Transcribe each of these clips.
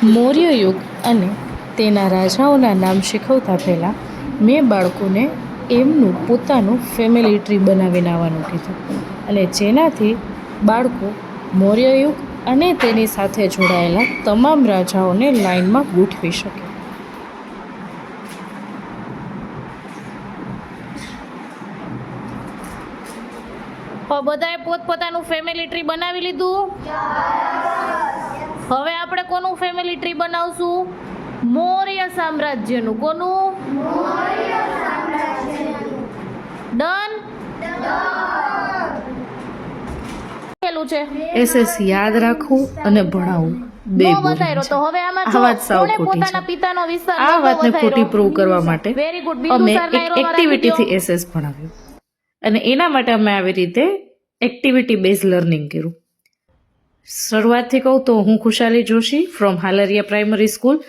મૌર્ય યુગ અને તેના રાજાઓના નામ શીખવતા પહેલાં મેં બાળકોને એમનું પોતાનું ફેમિલી ટ્રી બનાવીને આવવાનું કીધું, અને જેનાથી બાળકો મૌર્ય યુગ અને તેની સાથે જોડાયેલા તમામ રાજાઓને લાઇનમાં ગોઠવી શકે. બધાએ પોતપોતાનું ફેમિલી ટ્રી બનાવી લીધું? હવે આપણે કોનું ફેમિલી ટ્રી બનાવશું? મૌર્ય સામ્રાજ્યનું. કોનું? ડન? છે એસએસ યાદ રાખવું અને ભણાવવું બે વધારો. તો હવે આમાં આ વાત સાવ ખોટી પોતાના છે. પિતાનો વિસ્તાર આ વાતને ખોટી પ્રૂવ કરવા માટે વેરી ગુડ. અમે એક એક્ટિવિટીથી એસએસ ભણાવ્યું, અને એના માટે અમે આવી રીતે એક્ટિવિટી બેઝ લર્નિંગ કર્યું. શરૂઆતથી કહું તો હું ખુશાલી જોશી ફ્રોમ હાલરિયા પ્રાઇમરી સ્કૂલ.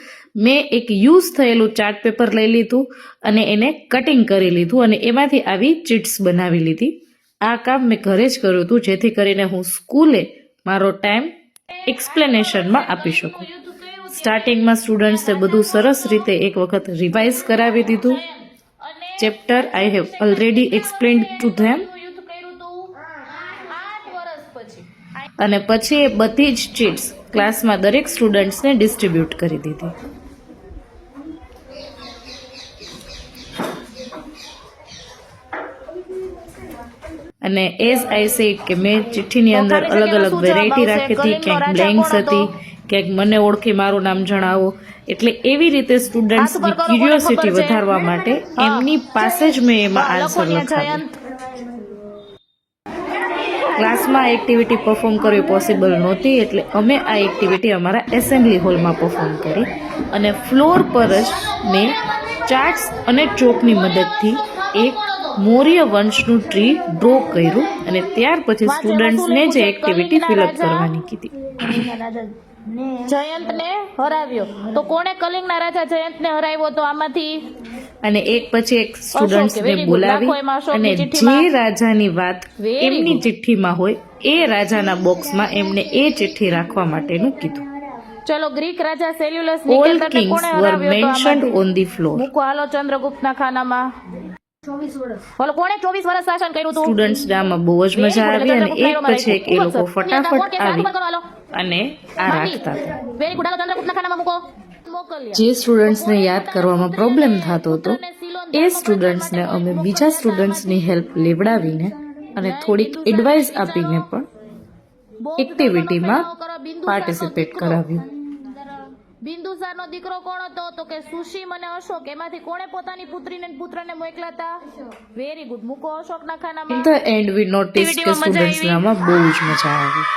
મેં એક યુઝ થયેલું ચાર્ટ પેપર લઈ લીધું અને એને કટિંગ કરી લીધું અને એમાંથી આવી ચીટ્સ બનાવી લીધી. આ કામ મેં ઘરે જ કર્યું હતું, જેથી કરીને હું સ્કૂલે મારો ટાઈમ એક્સપ્લેનેશનમાં આપી શકું. સ્ટાર્ટિંગમાં સ્ટુડન્ટ્સે બધું સરસ રીતે એક વખત રિવાઇઝ કરાવી દીધું. Chapter I have already explained to them. અને પછી એ બધી જ ચીટ્સ ક્લાસમાં દરેક સ્ટુડન્ટ્સને ડિસ્ટ્રીબ્યુટ કરી દીધી. અને એઝ આઈ સેડ કે મેં ચિઠ્ઠીની અંદર અલગ અલગ વેરાયટી રાખી હતી, ક્યાંક બ્લેન્ક્સ હતી, ક્યાંક મને ઓળખી મારું નામ જણાવો. એટલે એવી રીતે સ્ટુડન્ટ્સની ક્યુરિયોસિટી વધારવા માટે એમની પાસે જ મેં એમાં આન્સર લખાવ્યું. ક્લાસમાં આ એક્ટિવિટી પરફોર્મ કરવી પોસિબલ નહોતી, એટલે અમે આ એક્ટિવિટી અમારા એસેમ્બલી હોલમાં પરફોર્મ કરી, અને ફ્લોર પર જ મેં ચાર્ટ્સ અને ચોકની મદદથી એક મૌર્ય વંશનું ટ્રી ડ્રો કર્યું, અને ત્યાર પછી સ્ટુડન્ટ્સને જે એક્ટિવિટી ફિલઅપ કરવાની કીધી. જયંતને હરાવ્યો. તો કોણે કલિંગના રાજા જયંતને હરાવ્યો? તો આમાંથી અને એક પછી એક સ્ટુડન્ટ્સને બોલાવી અને જે રાજાની વાત એમની ચિઠ્ઠીમાં હોય એ રાજાના બોક્સમાં એમને એ ચિઠ્ઠી રાખવા માટેનું કીધું. ચલો, ગ્રીક રાજા સેલ્યુલસ ઓલ નિકેટરને કિંગ્સ કોણે વર હરાવ્યો? તો મેન્શન્ડ આમાંથી ઓન ધી ફ્લોર. મૂકો હાલો ચંદ્રગુપ્તના ખાનામાં. 24 વર્ષ. બોલો, કોણે 24 વર્ષ શાસન કર્યું હતું? સ્ટુડન્ટ્સને આમાં બહુ જ મજા આવી, અને એક પછી એક એ લોકો ફટાફટ આવી અને આ રાખતા હતા. Very good. હાલો ચંદ્રગુપ્તના ખાનામાં મૂકો. જે સ્ટુડન્ટ્સને યાદ કરવામાં પ્રોબ્લેમ થતો હતો એ સ્ટુડન્ટ્સને અમે બીજા સ્ટુડન્ટ્સની હેલ્પ લેવડાવીને અને થોડીક એડવાઇસ આપીને પણ એક્ટિવિટીમાં પાર્ટિસિપેટ કરાવ્યું. બિંદુસારનો દીકરો કોણ હતો? તો કે સુશીમ અને અશોક. એમાંથી કોણે પોતાની પુત્રીને પુત્રને મોકલ્યા હતા? Very good. મૂકો અશોકના ખાનામાં. In the and we notice કે સ્ટુડન્ટ્સને આમાં બહુ જ મજા આવી.